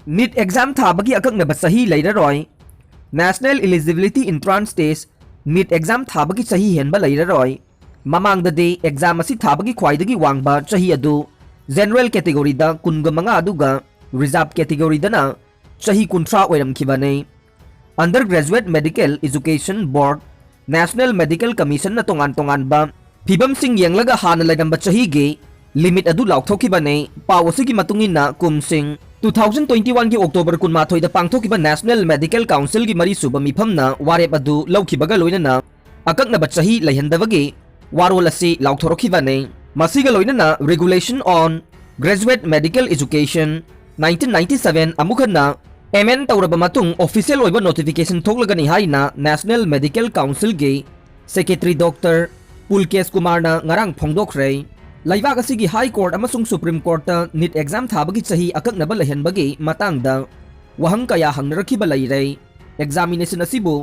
NEET exam थाबगी अकक्नबा सही लैररोय national eligibility entrance test NEET exam थाबगी सही हेनबा लैररोय ममांगदे एग्जाम असि थाबगी ख्वाइदगी वांगबा सही अदु जनरल कैटेगरी दा कुनगा मंगा अदुगा रिजर्व कैटेगरी दना सही कुंट्रा ओइरमखिबाने undergraduate medical education board national medical commission न तोंगान तोंगान बा फिबम सिंह येंगलगा हान लैरंबा सही गे लिमिट अदु लाउथोखिबाने पाव असिगी मतुंगिना कुम सिंह 2021 की अक्टोबर 18 पांथोखिबा नेशनल मेडिकल काउंसिल की मरी सुबा मिफमना वारेप अदु लौखिबगा लोइनना अकक्नबा सही लैहंदबगे वारोल असि लाउथोरखिबाने मसिगा लोइनना regulation on graduate medical education 1997 अमुखना एमएन तौरबा मतुंग ऑफिशियल ओइबा नोटिफिकेशन थोकलगनी हाइना नेशनल मेडिकल काउंसिल के सेक्रेटरी डॉक्टर पुलकेश कुमारना ngarang फोंदोखरे लाइबाग असिगी हाई कोर्ट अमसुंग सुप्रीम कोर्ट नीट एग्जाम थाबगी सही अकक्नबा लैहनबगी मतंगदा वहंग कया हंगनरखिबा लैरे एग्जामिनेशन असिबु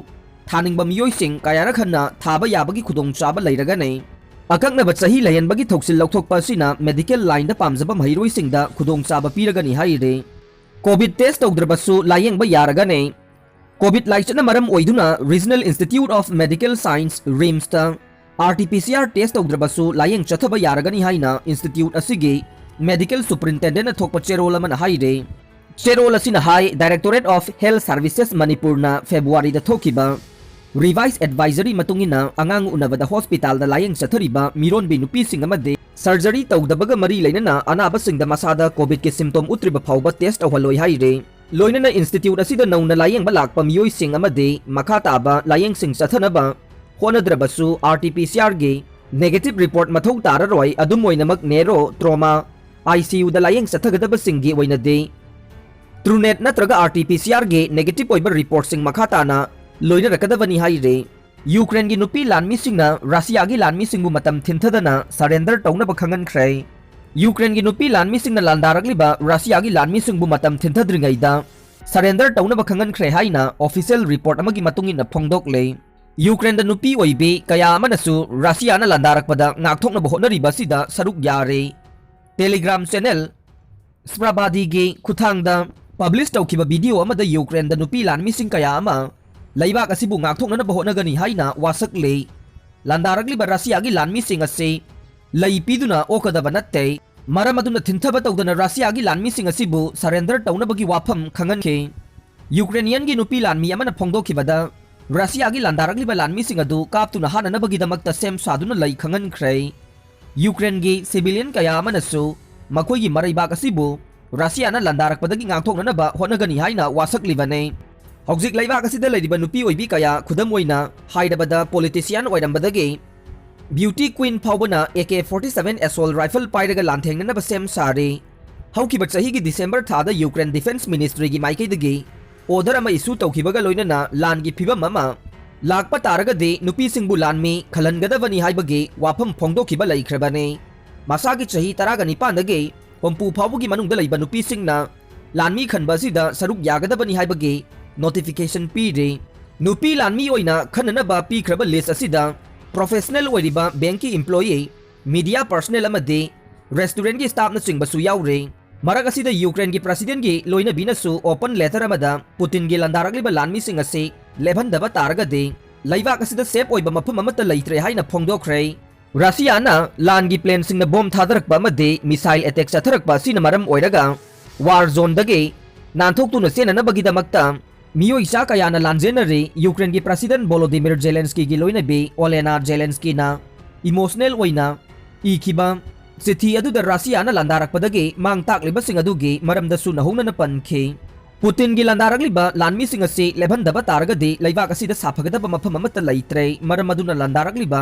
थानिंगबा मियोइसिंग कयारखना थाबा याबगी खुदोंचाबा लैरगने अकक्नबा सही लैहनबगी थोक्सिल लौथोकपा असिना मेडिकल लाइन दा पामजबा महिरोइसिंगदा खुदोंचाबा पीरगनी हाइरे कोविड टेस्ट तौद्रबसु लायेंगबा यारगने कोविड लाइचना मरम ओइदुना regional institute of medical science RIMS ता RT-PCR टेस्ट तौद्रबसु लायेंग चथबा यारगनी हाइना इंस्टीट्यूट असिगे मेडिकल सुपरिटेंडेंट थोकपा चेरोल अमना हाइरे चेरोल असिना हाई डायरेक्टोरेट ऑफ हेल्थ सर्विसेस मणिपुरना फेब्रुआरी दा थोकिबा रिवाइज एडवाइजरी मतुंगिना अंगांग उनबदा हॉस्पिटल दा लायेंग चथरिबा मिरोनबी नुपी सिंग अमदे सर्जरी तौदबगा मरी लैनना अनाबा सिंगदा मसादा कोविड के सिम्टोम उत्रिबा फाउबा टेस्ट तौहलोय हाइरे लोइनना इंस्टीट्यूट असिदा नौना लायेंगबा लाकपा मियोइ सिंग अमदे मखा ताबा लायेंग सिंग चथनबा होनद्रबसु RT-PCR गे नेगेटिव रिपोर्ट मथौ ताररोय अदुम ओइनमक नेरो ट्रोमा ICU दा लायेंग चथगदबा सिंगी ओइनदे ट्रूनेट नत्रगा RT-PCR गे नेगेटिव ओइबा रिपोर्ट सिंग मखाताना लोइना रकदबनी हाइरे यूक्रेन की नुपी लानमीसिंगना रशिया की लानमीसिंगबु मतम थिंथदना सरेंडर तौनबा खंगनख्रे यूक्रेन की नुपी लानमीसिंगना लांदारगलिबा रशिया की लानमीसिंगबु मतम थिंथद्रिंगैदा सरेंडर तौनबा खंगनख्रे हाइना ऑफिशियल रिपोर्ट अमगी मतुंगिना फोंदोकले यूक्रेन द नुपी ओइबे कया अमनसु रशियाना लांदारकपदा नाकथोकनबा होनरिबासिदा सरुक यारे टेलीग्राम चैनल स्प्रबादी गे खुथांगदा पब्लिश तौखिबा वीडियो अमदा यूक्रेन द नुपी लानमीसिंग कया अमा लैबाक असिबु नाकथोकनबा होनगनी हाइना वासकले लांदारगलिबा रशिया की लानमीसिंग असे लै पीदुना ओकदबा नत्ते मरम अदुना थिंथबा तौदना रशिया की लानमीसिंग असिबु सरेंडर तौनबगी वाफम खंगनखे यूक्रेनियन की नुपी लानमी अमना फोंदोखिबदा रशिया की लांदारगलिबा लानमीसिंग अदु कापतुना हाननबगीदमक्ता सेम सादुना लै खंगनख्रे यूक्रेन की सिविलियन कया अमनसु मखोइगी मरैबाक असिबु रशियाना लांदारकपदगी नाकथोकनबा होनगनी हाइना वासकलिबने हौजिक लैबाक असिदा लैरिबा नुपी ओइबी कया खुदम ओइना हाइदबदा पॉलिटिशियन ओइरंबदगे ब्यूटी क्वीन फाउबना AK-47 एसोल राइफल पाइरगा लांथेंगनबा सेम सारे हौकिबा चहीगी दिसंबर थादा यूक्रेन डिफेंस मिनिस्ट्री की माइकैदगी ऑर्डर अमा इशू तौखिबगा लोइनना लान की फिबम अमा लाकपा तारगदे नुपी सिंगबु लानमी खलनगदबनी हाइबगे वाफम फोंदोखिबा लैख्रबने मसागी चही 19 दगे पंपु फाउबगी मनुंगदा लैबा नुपी सिंगना लानमी खनबसिदा सरुक यागदबनी हाइबगे नोटिफिकेशन पीरे नुपी लानमी ओइना खननबा पीख्रबा लिस्ट असिदा प्रोफेशनल ओइरिबा बैंक की एम्प्लॉई मीडिया पर्सनल अमदे रेस्टोरेंट की स्टाफ न सिंगबसु याउरे मरक असिदा यूक्रेन की प्रेसिडेंट की लोइना बिनसु ओपन लेटर अमदा पुतिन की लांदारगलिबा लानमीसिंग असे लेभनदबा तारगदे लैबाक असिदा सेफ ओइबा मफम अमता लैत्रे हाइना फोंदोख्रे रशियाना लान की प्लेन सिंगना बॉम्ब थादरकबा अमदे मिसाइल अटैक चथरकबा सिना मरम ओइरगा वार जोन दगे नानथोक्तुना सेननबगीदमक्ता मियोइसा कयाना लांजेनरे यूक्रेन की प्रेसिडेंट वोलोदिमिर जेलेंस्की की लोइनबे ओलेना जेलेंस्की ना इमोशनल ओइना इखिबा चिठी अदुदा रशियाना लांदारकपदगे मांग ताकलिबसिंग अदुगे मरमदसु नहुनना पनखे पुतिन की लांदारगलिबा लानमीसिंग असे लेभनदबा तारगदे लैबाक असिदा साफगदबा मफम अमता लैत्रे मरम अदुना लांदारगलिबा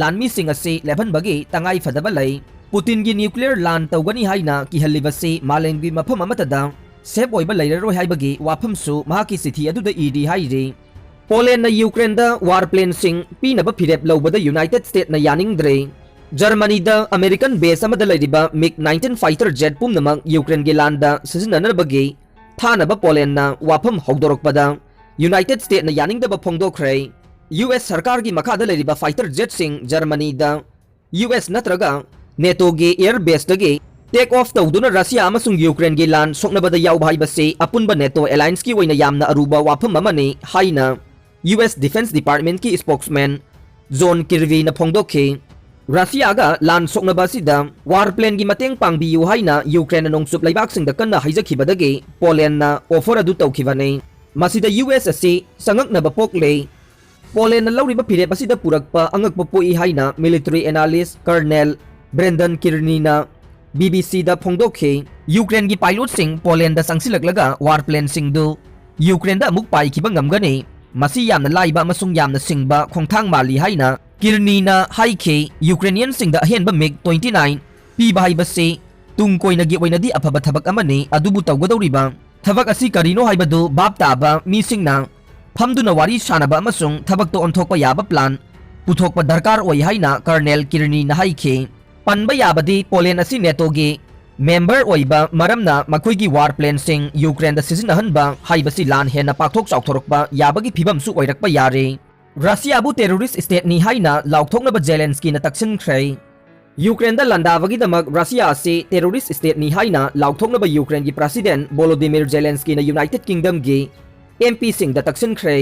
लानमीसिंग असे लेभनबगे तंगाई फदबा लै पुतिन की न्यूक्लियर लान तौगनी हाइना किहल्लिबसे मालेंगी मफम अमतदा सेफ ओइबा लैररोय हाइबगे वाफमसु महाकी चिठी अदुदा इडी हाइरे पोलैंड यूक्रेन दा वार प्लेन सिंग पीनबा फिरेप लौबदा यूनाइटेड स्टेट ना यानिंगद्रे जर्मनी दा अमेरिकन बेस अमदा लैरिबा MiG-19 फाइटर जेट पुमनमक यूक्रेन गे लांदा सिजननरबगे थानबा पोलैंड ना वाफम हौदोरकपदा यूनाइटेड स्टेट ना यानिंगदबा फोंदोख्रे US सरकार की मखादा लैरिबा फाइटर जेट सिंग जर्मनी दा US नत्रगा नेटो गे एयर बेस दगे टेक ऑफ तौदुना रशिया अमसुंग यूक्रेन गी लान सोकनबदा याउबा हाइबसे अपुनबा नेटो एलायंस की वइना यामना अरुबा वाफम अमने हाइना यूएस डिफेंस डिपार्टमेंट की स्पोक्समैन जोन किर्वी न फोंदोखे रशिया गा लान सोकनबा सिदा वार प्लेन की मतेंग पांगबियु हाइना यूक्रेन नोंगसुप लाइबाकसिंग द कन्ना हाइजखिबदगे पोलैंड ना ऑफर अदु तौखिबने मसिदा यूएस असे संगकनबा पोकले पोलैंड न लौरिबा फिरेप असिदा पुरकपा अंगकपा पोई हाइना मिलिटरी एनालिस्ट कर्नल ब्रेंडन किर्नी ना BBC दा फोंदोखे यूक्रेन की पायलट सिंह पोलैंड दा संगसिलकलगा वार प्लेन सिंह दु यूक्रेन दा अमुक पाइखिबा ngamgani मसी यामना लाइबा अमसुंग यामना सिंगबा खोंथांग माली हाइना किर्नीना हाइखे यूक्रेनियन सिंह दा अहेनबा मिग 29 पीबा हाइबसे तुंग कोइना गी ओइनादी अफबा थबक अमने अदुबु तौगदौरिबा थबक असि करिनो हाइबदु बाप ताबा मीसिंगना फमदुना वारी सानबा अमसुंग थबक तो ओंथोकपा याबा प्लान पुथोकपा दरकार ओइ हाइना कर्नल किर्नीना हाइखे पनबा याबदी पोलैंड असि नेटोगी मेंबर ओइबा मरमना मखोइगी वार प्लेन सिंह यूक्रेन दा सिजनहनबा हाइबसी लान हेना पाथोक चाउथोरकपा याबगी फिबमसु ओइरकपा यारे रशियाबु टेररिस्ट स्टेट नि हाइना लाउथोकनबा जेलेंस्की न तक्सिनख्रे यूक्रेन दा लंदाबगी दमक रशिया से टेररिस्ट स्टेट नि हाइना लाउथोकनबा यूक्रेन की प्रेसिडेंट वोलोदिमिर जेलेंस्की न यूनाइटेड किंगडम गी एमपी सिंह दा तक्सिनख्रे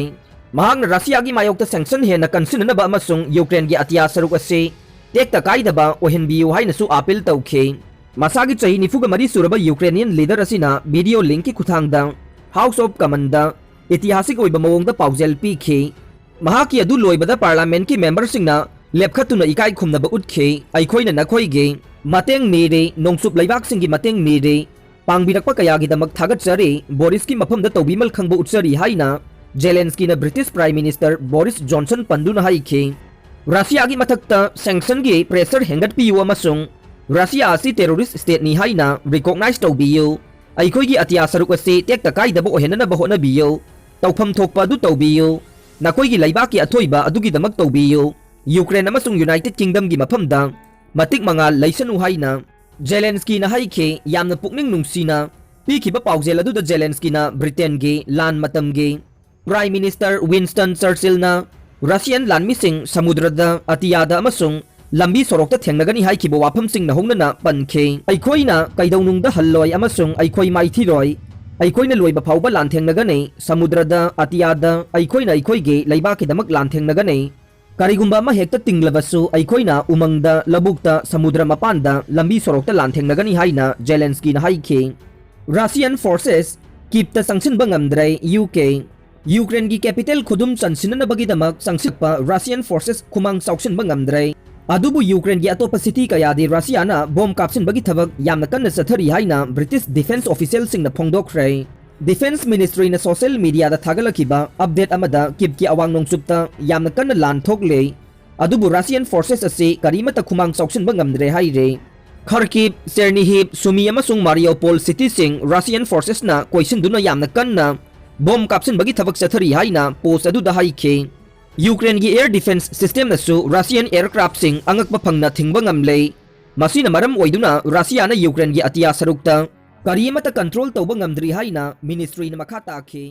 महांग रशिया की मायोक्ता सैंक्शन हेना कंसिननबा अमसुंग यूक्रेन की अतिया सरुक असे टेक तकाइदबा ओहिनबियु हाइनसु अपील तौखे मसागी चही निफुगा मरी सुरबा यूक्रेनियन लीडर असिना वीडियो लिंक की खुथांगदा हाउस ऑफ कमन दा ऐतिहासिक ओइबा मवोंगदा पाउजेल पीखे महाकी अदु लोइबदा पार्लियामेंट की मेंबर सिंगना लेपखतुना इकाई खुमनबा उठखे अइखोइना नखोइगे मतेंग नेरे नोंगसुप लैबाक सिंगी मतेंग नेरे पांगबिरकपा कयागी दमक थागतचरे बोरिस की मफमदा तौबिमल खंगबा उचरी हाइना जेलेंस्की न British prime minister Boris Johnson पंदुना हाइखे रशिया की मथक्ता सैंक्शन की प्रेशर हेंगटपियु अमसुंग रशिया असि टेररिस्ट स्टेट नि हाइना रिकॉग्नाइज तौबियु अइखोइगी अतिया सरुक असे टेक तकाइदबा ओहेननबा होनबियु तौफम थोकपा अदु तौबियु नखोइगी लैबाकी अथोइबा अदुगी दमक तौबियु यूक्रेन अमसुंग यूनाइटेड किंगडम की मफमदा मतिक मंगाल लैसनु हाइना जेलेंस्की न हाइखे यामना पुकनिंग नुंगसीना पीखिबा पाउजेल अदुदा जेलेंस्की न ब्रिटेन गे लान मतम गे प्राइम मिनिस्टर विंस्टन चर्चिल न रशियन लानमीसिंग समुद्रदा अतियादा अमसुंग लंबी सोरोक्ता थेंगनगनी हाइखिबा वाफमसिंग न होंगना पनखे अइखोइना कैदौनुंगदा हल्लोय अमसुंग अइखोइ माइथिरोय अइखोइना लोइबा फाउबा लानथेंगनगने समुद्रदा अतियादा अइखोइना अइखोइगे लैबाकिदमक लानथेंगनगने करिगुंबा अमा हेक्ता तिंगलबसु अइखोइना उमंगदा लबुक्ता समुद्र मपानदा लंबी सोरोक्ता लानथेंगनगनी हाइना जेलेंस्की न हाइखे रशियन फोर्सेस कीपता संगसिनबा ngamdrai यूके यूक्रेन की कैपिटल खुदुम चनसिननबगीदमक संगसिकपा रशियन फोर्सेस खुमांग साउक्सिनबा ngamdrai अदुबु यूक्रेन की अतोपा सिटी कयादी रशियाना बॉम्ब कापसिनबगी थबक यामना कन्ना चथरी हाइना ब्रिटिश डिफेंस ऑफिशियल सिंगना फोंदोखरे डिफेंस मिनिस्ट्री न सोशल मीडिया दा थागलखिबा अपडेट अमदा किप की अवांग नोंगसुपता यामना कन्ना लान थोकले अदुबु रशियन फोर्सेस असे करीमता खुमांग साउक्सिनबा ngamdrai हाइरे खरकिब सेर्निहिब सुमी अमसुंग मारियोपोल सिटी सिंग रशियन फोर्सेस ना कोइसिनदुना यामना कन्ना बॉम्ब कापसिनबगी थबक चथरी हाइना पोस्ट अदुदा हाइखे यूक्रेन की एयर डिफेंस सिस्टम नसु रशियन एयरक्राफ्ट सिंग अंगकपा फंगना थिंगबा ngamle मसीना मरम ओइदुना रशियाना यूक्रेन की अतिया सरुकता करीमता कंट्रोल तौबा ngamdri हाइना मिनिस्ट्री न मखा ताखे।